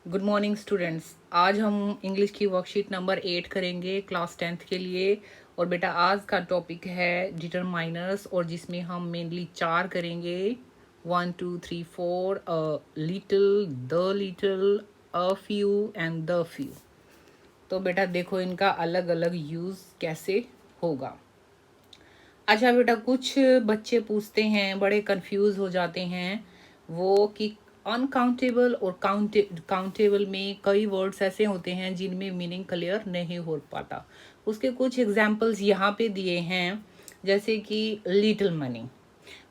Good morning students. आज हम English की वर्कशीट नंबर 8 करेंगे क्लास 10th के लिए। और बेटा आज का टॉपिक है डिटरमाइनर्स, और जिसमें हम मेनली 4 करेंगे। 1 2 3 4 little, the little, a few and the few. तो बेटा देखो इनका अलग अलग यूज़ कैसे होगा। अच्छा बेटा, कुछ बच्चे पूछते हैं, बड़े कंफ्यूज हो जाते हैं वो कि अनकाउंटेबल और काउंटेबल में कई वर्ड्स ऐसे होते हैं जिनमें मीनिंग क्लियर नहीं हो पाता। उसके कुछ एग्जांपल्स यहाँ पे दिए हैं, जैसे कि लिटिल मनी।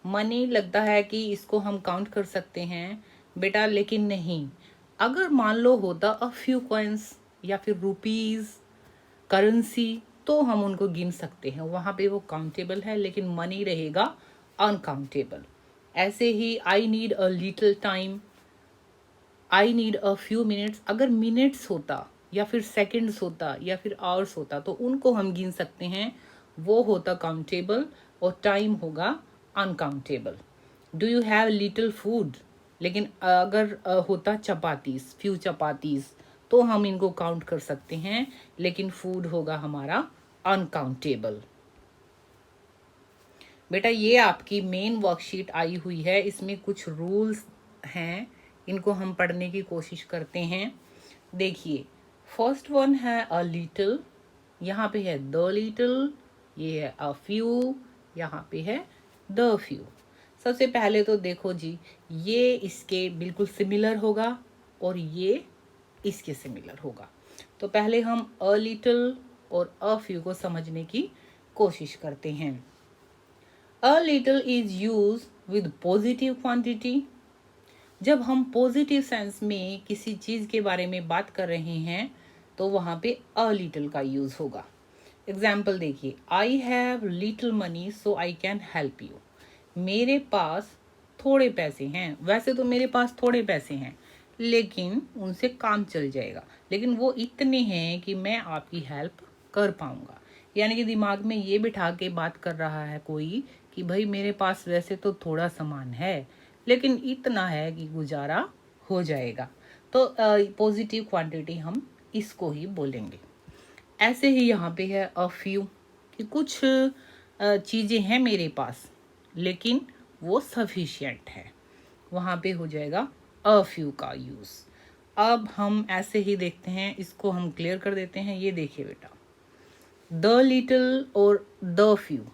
मनी लगता है कि इसको हम काउंट कर सकते हैं बेटा, लेकिन नहीं। अगर मान लो होता अ फ्यू कॉइन्स या फिर रुपीज़, करेंसी, तो हम उनको गिन सकते हैं, वहाँ पे वो काउंटेबल है, लेकिन मनी रहेगा अनकाउंटेबल। ऐसे ही I need a little time, I need a few minutes, अगर मिनट्स होता या फिर सेकंड्स होता या फिर आवर्स होता तो उनको हम गिन सकते हैं, वो होता काउंटेबल, और टाइम होगा uncountable. Do you have little food, लेकिन अगर होता चपातीस, फ्यू चपातीस, तो हम इनको काउंट कर सकते हैं, लेकिन फूड होगा हमारा अनकाउंटेबल। बेटा ये आपकी मेन वर्कशीट आई हुई है, इसमें कुछ रूल्स हैं, इनको हम पढ़ने की कोशिश करते हैं। देखिए, फर्स्ट वन है अ लिटिल, यहाँ पे है द लिटिल, ये है अ फ्यू, यहाँ पे है द फ्यू। सबसे पहले तो देखो जी, ये इसके बिल्कुल सिमिलर होगा और ये इसके सिमिलर होगा। तो पहले हम अ लिटिल और अ फ्यू को समझने की कोशिश करते हैं। A little is used with positive quantity। जब हम पॉजिटिव सेंस में किसी चीज़ के बारे में बात कर रहे हैं तो वहाँ पे a little का यूज़ होगा। एग्जाम्पल देखिए, I have little money so I can help you. मेरे पास थोड़े पैसे हैं, वैसे तो मेरे पास थोड़े पैसे हैं, लेकिन उनसे काम चल जाएगा, लेकिन वो इतने हैं कि मैं आपकी हेल्प कर पाऊंगा। यानी कि दिमाग में ये बिठा के बात कर रहा है कोई कि भाई मेरे पास वैसे तो थोड़ा सामान है, लेकिन इतना है कि गुजारा हो जाएगा। तो पॉजिटिव क्वांटिटी हम इसको ही बोलेंगे। ऐसे ही यहाँ पे है अ फ्यू, कि कुछ चीज़ें हैं मेरे पास, लेकिन वो सफिशिएंट है, वहाँ पे हो जाएगा अ फ्यू का यूज़। अब हम ऐसे ही देखते हैं, इसको हम क्लियर कर देते हैं। ये देखिए बेटा, द लिटिल और द फ्यू।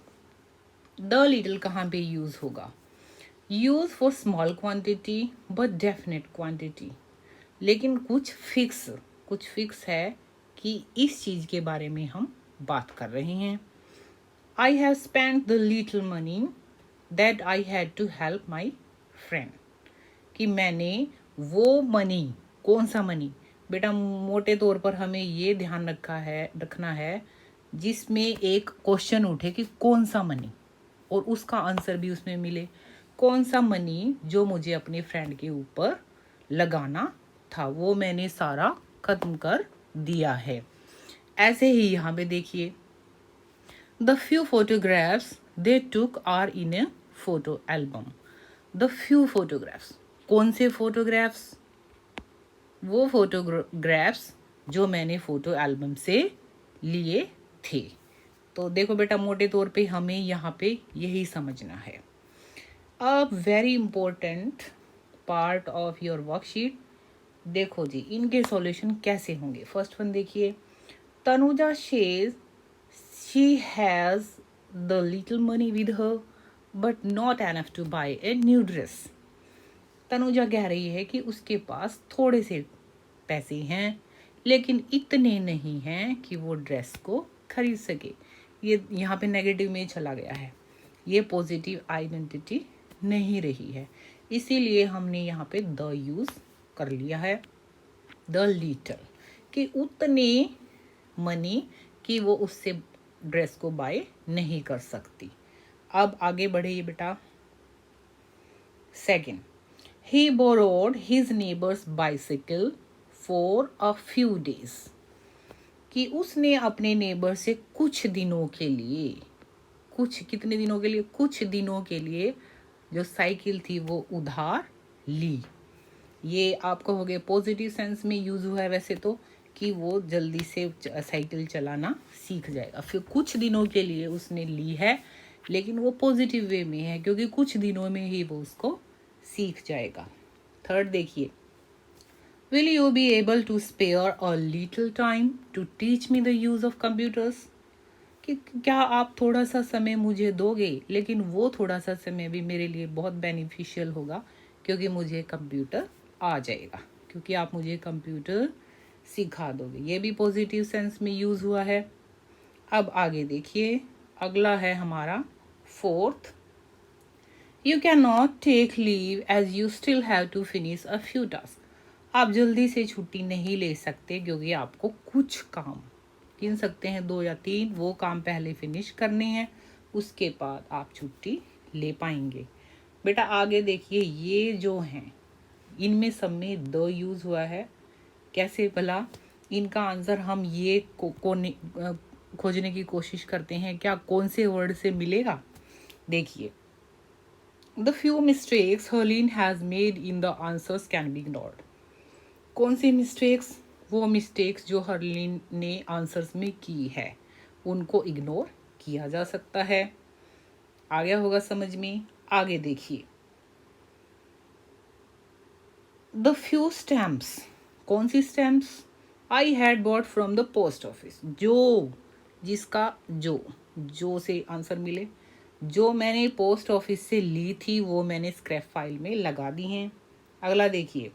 द लिटिल कहाँ पे यूज़ होगा? Use for small quantity but definite quantity. लेकिन कुछ फिक्स है कि इस चीज़ के बारे में हम बात कर रहे हैं। I have spent the little money that I had to help my friend, कि मैंने वो मनी, कौन सा मनी बेटा, मोटे तौर पर हमें ये ध्यान रखना है जिसमें एक क्वेश्चन उठे कि कौन सा मनी, और उसका आंसर भी उसमें मिले। कौन सा मनी जो मुझे अपने फ्रेंड के ऊपर लगाना था, वो मैंने सारा खत्म कर दिया है। ऐसे ही यहाँ पे देखिए, the few photographs they took are in a photo album. The few photographs, कौन से फोटोग्राफ्स? वो फोटोग्राफ्स जो मैंने फोटो एल्बम से लिए थे। तो देखो बेटा, मोटे तौर पे हमें यहाँ पे यही समझना है। A very important part of your worksheet. देखो जी, इनके सॉल्यूशन कैसे होंगे। फर्स्ट वन देखिए, Tanuja says she has the little money with her but not enough to buy a new dress. Tanuja कह रही है कि उसके पास थोड़े से पैसे हैं, लेकिन इतने नहीं हैं कि वो ड्रेस को खरीद सके। ये यहाँ पे नेगेटिव में चला गया है, ये पॉजिटिव आइडेंटिटी नहीं रही है, इसीलिए हमने यहाँ पे द यूज़ कर लिया है। द लिटल, कि उतने मनी कि वो उससे ड्रेस को बाय नहीं कर सकती। अब आगे बढ़िए बेटा। Second, he borrowed his neighbor's bicycle for a few days, कि उसने अपने नेबर से कुछ दिनों के लिए, कितने दिनों के लिए? कुछ दिनों के लिए जो साइकिल थी वो उधार ली। ये आप कहोगे पॉजिटिव सेंस में यूज हुआ है वैसे तो, कि वो जल्दी से साइकिल चलाना सीख जाएगा। फिर कुछ दिनों के लिए उसने ली है, लेकिन वो पॉजिटिव वे में है क्योंकि कुछ दिनों में ही वो उसको सीख जाएगा। थर्ड देखिए, will you be able to spare a little time to teach me the use of computers, कि क्या आप थोड़ा सा समय मुझे दोगे, लेकिन वो थोड़ा सा समय भी मेरे लिए बहुत बेनिफिशियल होगा क्योंकि मुझे कंप्यूटर आ जाएगा, क्योंकि आप मुझे कंप्यूटर सिखा दोगे। ये भी पॉजिटिव सेंस में यूज हुआ है। अब आगे देखिए, अगला है हमारा fourth, you can not take leave as you still have to finish a few task, आप जल्दी से छुट्टी नहीं ले सकते क्योंकि आपको कुछ काम, गिन सकते हैं 2 या 3, वो काम पहले फिनिश करने हैं, उसके बाद आप छुट्टी ले पाएंगे। बेटा आगे देखिए, ये जो हैं इनमें सब में द यूज हुआ है। कैसे भला, इनका आंसर हम ये खोजने की कोशिश करते हैं, क्या कौन से वर्ड से मिलेगा। देखिए, the few mistakes Harleen has made in the answers can be ignored, कौन सी मिस्टेक्स, वो मिस्टेक्स जो हर्लिन ने आंसर्स में की है उनको इग्नोर किया जा सकता है। आ गया होगा समझ में। आगे देखिए, द फ्यू स्टैम्प्स, कौन सी stamps, I had bought from the post office, जो, जिसका जो से आंसर मिले, जो मैंने पोस्ट ऑफिस से ली थी वो मैंने स्क्रैप फाइल में लगा दी हैं। अगला देखिए,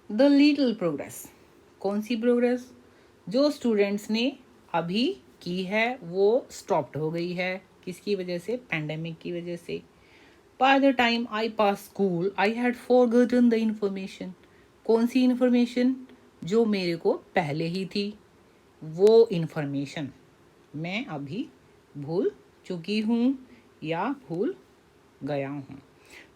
द लिटिल प्रोग्रेस, कौन सी प्रोग्रेस, जो स्टूडेंट्स ने अभी की है वो स्टॉप्ड हो गई है, किसकी वजह से, पैंडेमिक की वजह से। By the time I pass school I had forgotten the information, कौन सी इंफॉर्मेशन, जो मेरे को पहले ही थी, वो इंफॉर्मेशन मैं अभी भूल चुकी हूँ या भूल गया हूँ,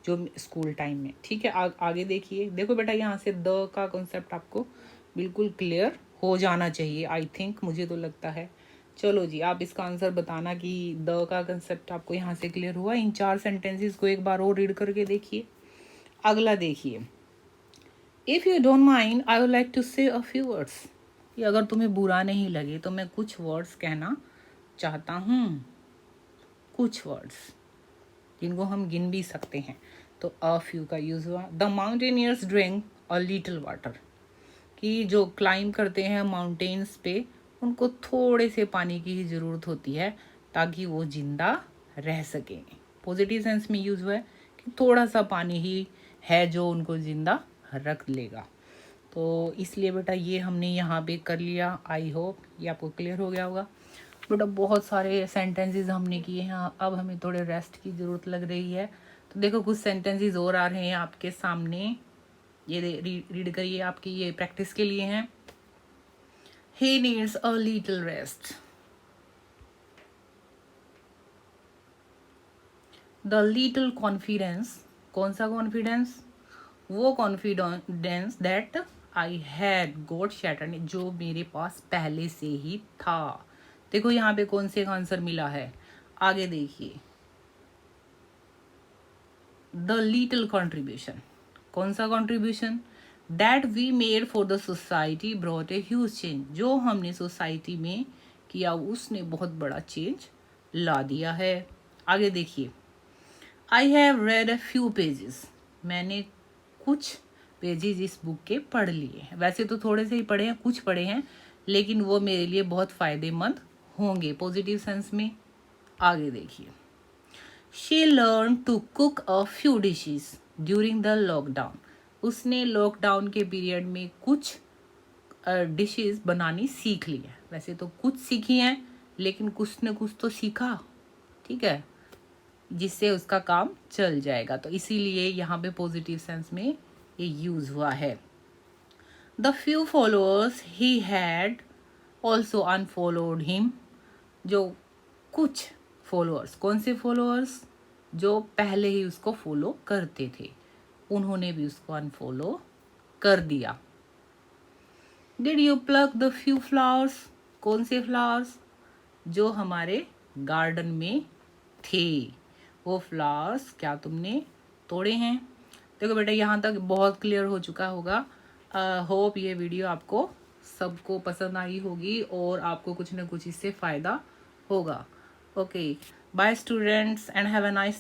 जो स्कूल टाइम में। ठीक है, आगे देखिए। देखो बेटा, यहाँ से द का कॉन्सेप्ट आपको बिल्कुल क्लियर हो जाना चाहिए, आई थिंक, मुझे तो लगता है। चलो जी, आप इसका आंसर बताना कि द का कंसेप्ट आपको यहाँ से क्लियर हुआ। इन 4 सेंटेंसेस को एक बार और रीड करके देखिए। अगला देखिए, if you don't mind I would like to say a few words, ये अगर तुम्हें बुरा नहीं लगे तो मैं कुछ वर्ड्स कहना चाहता हूँ, कुछ वर्ड्स जिनको हम गिन भी सकते हैं। तो अ फ्यू का यूज़ हुआ। The mountaineers drink a little water, कि जो क्लाइंब करते हैं माउंटेन्स पे उनको थोड़े से पानी की ही ज़रूरत होती है ताकि वो जिंदा रह सकें। पॉजिटिव सेंस में यूज़ हुआ है कि थोड़ा सा पानी ही है जो उनको जिंदा रख लेगा। तो इसलिए बेटा ये हमने यहाँ पे कर लिया। आई होप ये आपको क्लियर हो गया होगा। बेटा बहुत सारे सेंटेंसेस हमने किए हैं, अब हमें थोड़े रेस्ट की ज़रूरत लग रही है। तो देखो कुछ सेंटेंसेस और आ रहे हैं आपके सामने, ये रीड करिए, आपकी ये प्रैक्टिस के लिए हैं। He needs a little rest. The little confidence, कौन सा कॉन्फिडेंस, वो confidence that I had got shattered, जो मेरे पास पहले से ही था। देखो यहाँ पे कौन से आंसर मिला है, आगे देखिए। द लिटिल कॉन्ट्रीब्यूशन, कौन सा contribution, that we made for the society brought a huge change, जो हमने सोसाइटी में किया उसने बहुत बड़ा चेंज ला दिया है। आगे देखिए, I have read a few pages, मैंने कुछ पेजेस इस बुक के पढ़ लिए हैं, वैसे तो थोड़े से ही पढ़े हैं, कुछ पढ़े हैं, लेकिन वो मेरे लिए बहुत फ़ायदेमंद होंगे पॉजिटिव सेंस में। आगे देखिए, she learn to cook a few dishes during the lockdown, उसने लॉकडाउन के पीरियड में कुछ डिशेस बनानी सीख ली है, वैसे तो कुछ सीखी हैं लेकिन कुछ न कुछ तो सीखा, ठीक है, जिससे उसका काम चल जाएगा। तो इसीलिए यहाँ पे पॉजिटिव सेंस में ये यूज हुआ है। The few followers he had also unfollowed him, जो कुछ फॉलोअर्स, कौन से फॉलोअर्स, जो पहले ही उसको फॉलो करते थे, उन्होंने भी उसको अनफॉलो कर दिया। Did you plug the few flowers, कौन से फ्लावर्स, जो हमारे गार्डन में थे, वो फ्लावर्स क्या तुमने तोड़े हैं। देखो बेटा यहाँ तक बहुत क्लियर हो चुका होगा। होप ये वीडियो आपको सबको पसंद आई होगी और आपको कुछ ना कुछ इससे फ़ायदा होगा। Okay, bye students and have a nice